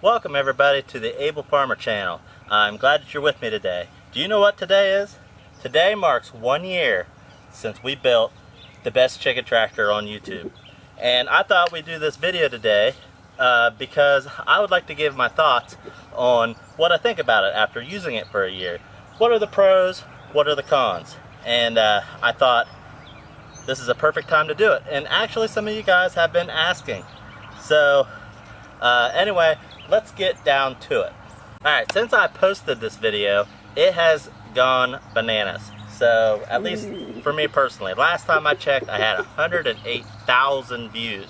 Welcome everybody to the Able Farmer channel. I'm glad that you're with me today. Do you know what today is? Today marks 1 year since we built the best chicken tractor on YouTube. And I thought we'd do this video today because I would like to give my thoughts on what I think about it after using it for a year. What are the pros? What are the cons? And I thought this is a perfect time to do it. And actually some of you guys have been asking. So anyway, let's get down to it. Alright, since I posted this video, it has gone bananas. So, at least for me personally, last time I checked, I had 108,000 views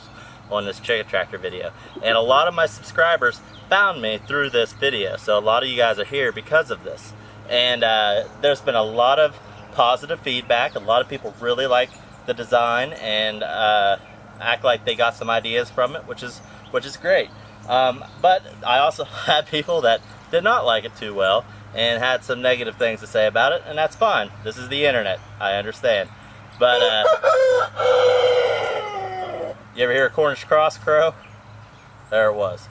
on this chicken tractor video. And a lot of my subscribers found me through this video. So a lot of you guys are here because of this. And there's been a lot of positive feedback. A lot of people really like the design and act like they got some ideas from it, which is great. But I also had people that did not like it too well and had some negative things to say about it, and that's fine. This is the internet, I understand. But you ever hear a Cornish cross crow? There it was.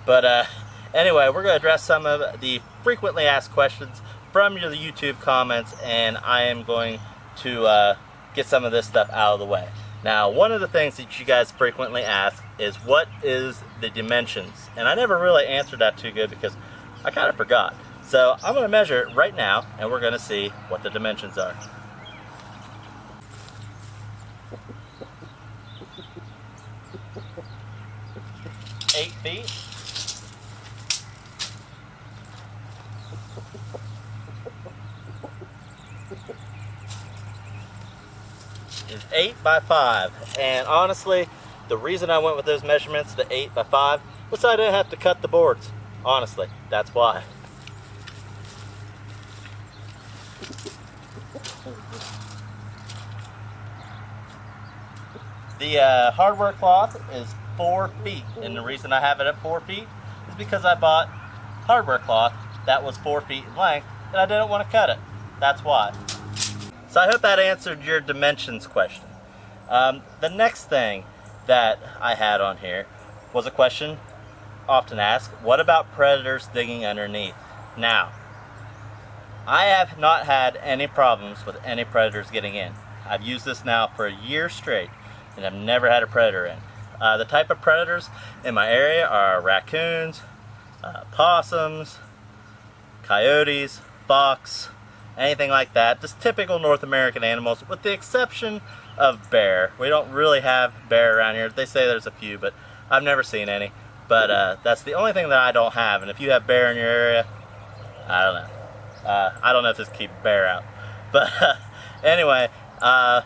But anyway, we're going to address some of the frequently asked questions from your YouTube comments, and I am going to get some of this stuff out of the way. Now, one of the things that you guys frequently ask is what is the dimensions? And I never really answered that too good because I kind of forgot. So I'm going to measure it right now and we're going to see what the dimensions are. Eight feet. Is 8 by 5, and honestly the reason I went with those measurements, the 8 by 5, was so I didn't have to cut the boards. Honestly, that's why. The hardware cloth is 4 feet, and the reason I have it at 4 feet is because I bought hardware cloth that was 4 feet in length and I didn't want to cut it. That's why. So I hope that answered your dimensions question. The next thing that I had on here was a question often asked, what about predators digging underneath? Now, I have not had any problems with any predators getting in. I've used this now for a year straight and I've never had a predator in. The type of predators in my area are raccoons, possums, coyotes, fox, anything like that. Just typical North American animals, with the exception of bear. We don't really have bear around here. They say there's a few, but I've never seen any. But that's the only thing that I don't have. And if you have bear in your area, I don't know. I don't know if this keeps bear out. But anyway, I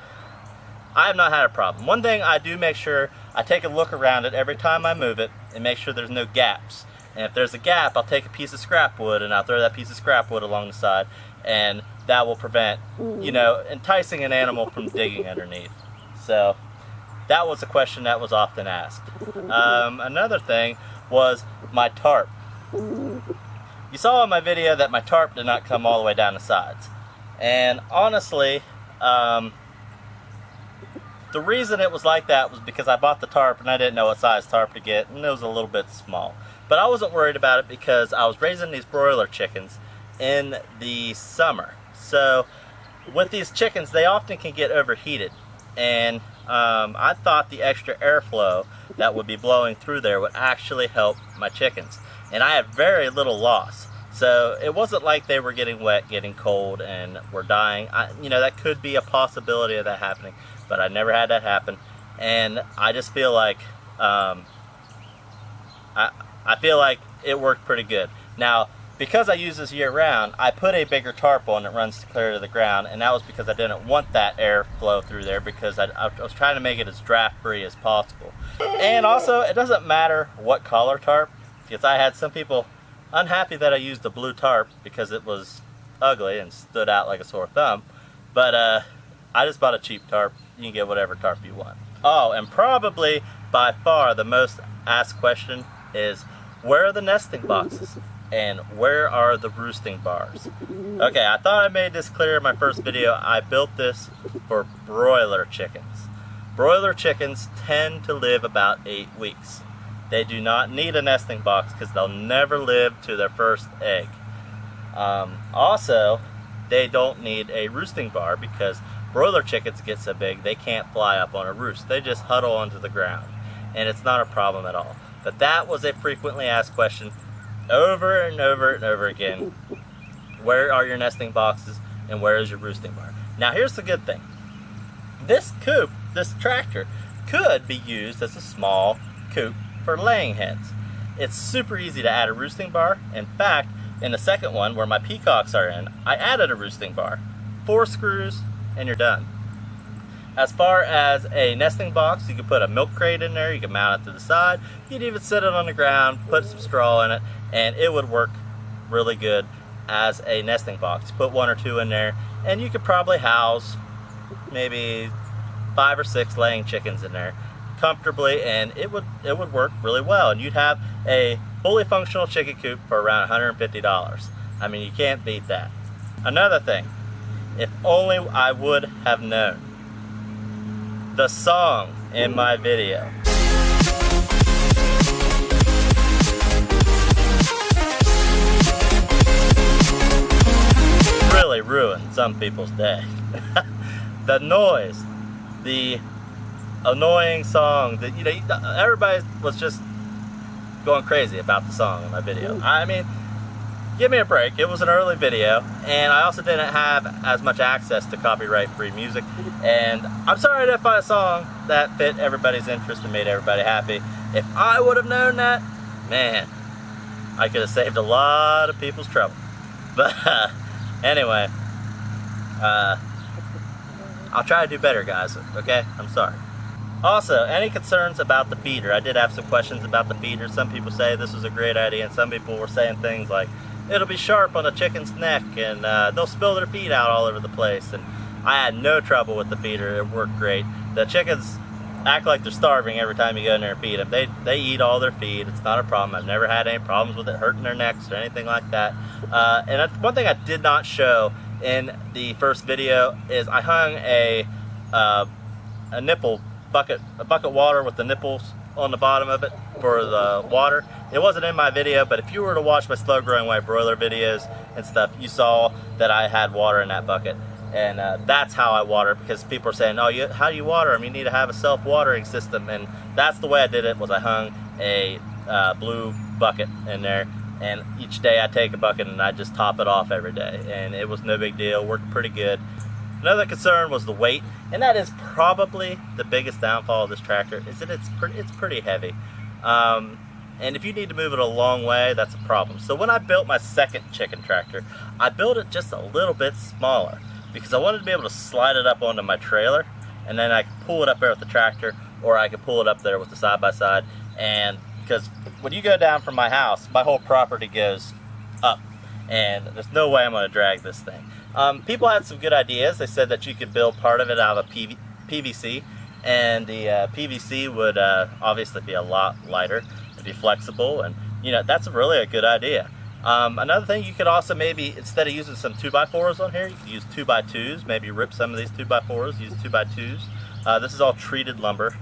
have not had a problem. One thing I do make sure, I take a look around it every time I move it and make sure there's no gaps. And if there's a gap, I'll take a piece of scrap wood and I'll throw that piece of scrap wood along the side, and that will prevent, you know, enticing an animal from digging underneath. So that was a question that was often asked. Another thing was my tarp. You saw in my video that my tarp did not come all the way down the sides. And honestly, the reason it was like that was because I bought the tarp and I didn't know what size tarp to get, and it was a little bit small. But I wasn't worried about it because I was raising these broiler chickens in the summer. So with these chickens, they often can get overheated, and I thought the extra airflow that would be blowing through there would actually help my chickens. And I had very little loss. So it wasn't like they were getting wet, getting cold, and were dying. You know, that could be a possibility of that happening, but I never had that happen. And I just feel like I feel like it worked pretty good. Now, because I use this year round, I put a bigger tarp on that runs clear to the ground, and that was because I didn't want that air flow through there, because I was trying to make it as draft free as possible. And also, it doesn't matter what color tarp, because I had some people unhappy that I used the blue tarp because it was ugly and stood out like a sore thumb. But I just bought a cheap tarp. You can get whatever tarp you want. Oh, and probably by far the most asked question is, where are the nesting boxes? And where are the roosting bars? Okay, I thought I made this clear in my first video. I built this for broiler chickens. Broiler chickens tend to live about 8 weeks. They do not need a nesting box because they'll never live to their first egg. Also, they don't need a roosting bar because broiler chickens get so big they can't fly up on a roost. They just huddle onto the ground, and it's not a problem at all. But that was a frequently asked question over and over and over again. Where are your nesting boxes and where is your roosting bar? Now here's the good thing. This coop, this tractor, could be used as a small coop for laying hens. It's super easy to add a roosting bar. In fact, in the second one where my peacocks are in, I added a roosting bar. 4 screws and you're done. As far as a nesting box, you can put a milk crate in there, you can mount it to the side, you can even set it on the ground, put some straw in it, and it would work really good as a nesting box. Put 1 or 2 in there, and you could probably house maybe 5 or 6 laying chickens in there comfortably, and it would work really well, and you'd have a fully functional chicken coop for around $150. I mean, you can't beat that. Another thing, if only I would have known the song in my video. Really ruined some people's day. The noise, the annoying song that, you know, everybody was just going crazy about the song in my video. I mean, give me a break. It was an early video, and I also didn't have as much access to copyright-free music, and I'm sorry I didn't find a song that fit everybody's interest and made everybody happy. If I would have known that, man, I could have saved a lot of people's trouble. But anyway, I'll try to do better, guys, okay? I'm sorry. Also, any concerns about the feeder? I did have some questions about the feeder. Some people say this was a great idea, and some people were saying things like, it'll be sharp on a chicken's neck, and they'll spill their feed out all over the place. And I had no trouble with the feeder. It worked great. The chickens act like they're starving every time you go in there and feed them. They eat all their feed. It's not a problem. I've never had any problems with it hurting their necks or anything like that. And that's one thing I did not show in the first video is I hung a nipple bucket, a bucket water with the nipples on the bottom of it for the water. It wasn't in my video, but if you were to watch my slow growing white broiler videos and stuff, you saw that I had water in that bucket. And that's how I water, because people are saying, oh, how do you water them? You need to have a self-watering system. And that's the way I did it, was I hung a blue bucket in there, and each day I take a bucket and I just top it off every day. And it was no big deal, worked pretty good. Another concern was the weight, and that is probably the biggest downfall of this tractor, is that it's pretty heavy. And if you need to move it a long way, that's a problem. So when I built my second chicken tractor, I built it just a little bit smaller because I wanted to be able to slide it up onto my trailer, and then I could pull it up there with the tractor, or I could pull it up there with the side-by-side. And because when you go down from my house, my whole property goes up, and there's no way I'm going to drag this thing. People had some good ideas. They said that you could build part of it out of PVC, and the PVC would obviously be a lot lighter, be flexible, and you know, that's really a good idea. Another thing, you could also maybe, instead of using some 2x4s on here, you could use 2x2s, maybe rip some of these 2x4s, use 2x2s. This is all treated lumber,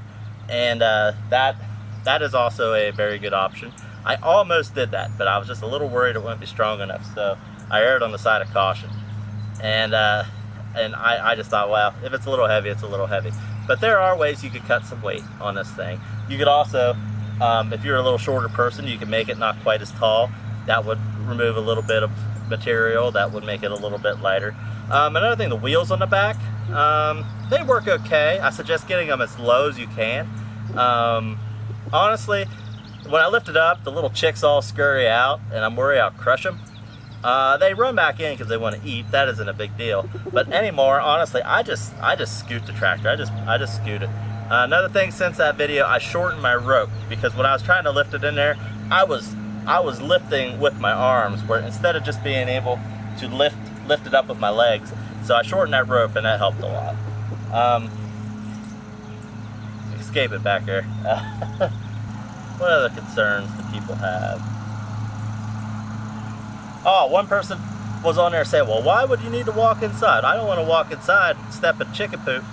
and that is also a very good option. I almost did that, but I was just a little worried it wouldn't be strong enough, so I erred on the side of caution. And I just thought, well, if it's a little heavy, it's a little heavy. But there are ways you could cut some weight on this thing. You could also, if you're a little shorter person, you can make it not quite as tall. That would remove a little bit of material. That would make it a little bit lighter. Another thing, the wheels on the back, they work okay. I suggest getting them as low as you can. Honestly, when I lift it up, the little chicks all scurry out, and I'm worried I'll crush them. They run back in because they want to eat. That isn't a big deal. But anymore, honestly, I just scoot the tractor. I just scoot it. Another thing, since that video, I shortened my rope, because when I was trying to lift it in there, I was lifting with my arms, where instead of just being able to lift it up with my legs. So I shortened that rope, and that helped a lot. Escape it back here. What other concerns do people have? Oh, one person was on there saying, well, why would you need to walk inside? I don't want to walk inside and step in chicken poop.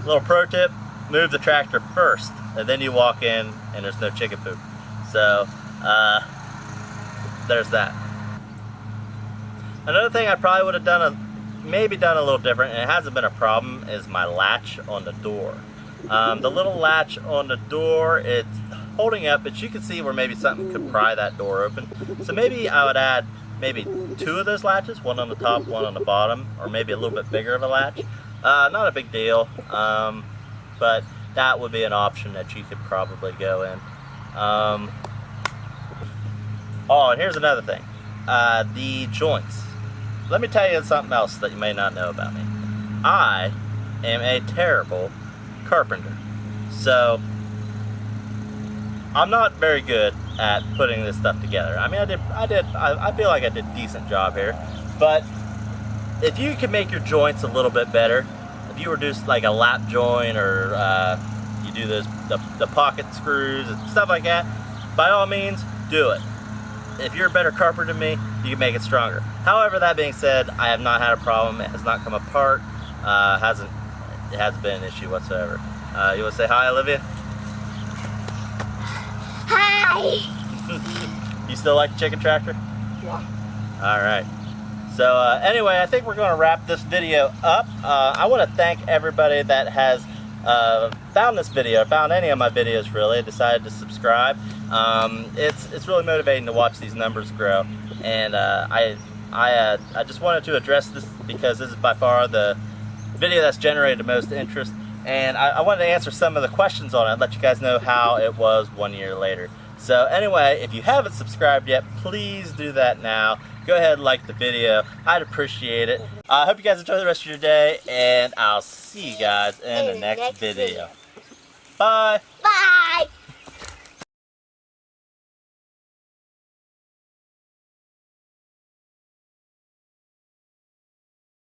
Little pro tip, move the tractor first, and then you walk in and there's no chicken poop. So there's that. Another thing I probably would have done maybe done a little different, and it hasn't been a problem, is my latch on the door. The little latch on the door, it's holding up, but you can see where maybe something could pry that door open. So maybe I would add maybe 2 of those latches, one on the top, one on the bottom, or maybe a little bit bigger of a latch. Not a big deal, but that would be an option that you could probably go in. Oh, and here's another thing. The joints. Let me tell you something else that you may not know about me. I am a terrible carpenter. So I'm not very good at putting this stuff together. I mean, I feel like I did a decent job here, but if you can make your joints a little bit better, if you reduce like a lap joint, or you do the pocket screws and stuff like that, by all means, do it. If you're a better carpenter than me, you can make it stronger. However, that being said, I have not had a problem. It has not come apart. It hasn't been an issue whatsoever. You want to say hi, Olivia? Hi! You still like the chicken tractor? Yeah. Alright. So anyway, I think we're going to wrap this video up. I want to thank everybody that has found this video, found any of my videos really, decided to subscribe. It's really motivating to watch these numbers grow. And I just wanted to address this because this is by far the video that's generated the most interest. And I wanted to answer some of the questions on it, let you guys know how it was 1 year later. So anyway, if you haven't subscribed yet, please do that now. Go ahead and like the video. I'd appreciate it. I hope you guys enjoy the rest of your day, and I'll see you guys in the next video. Bye!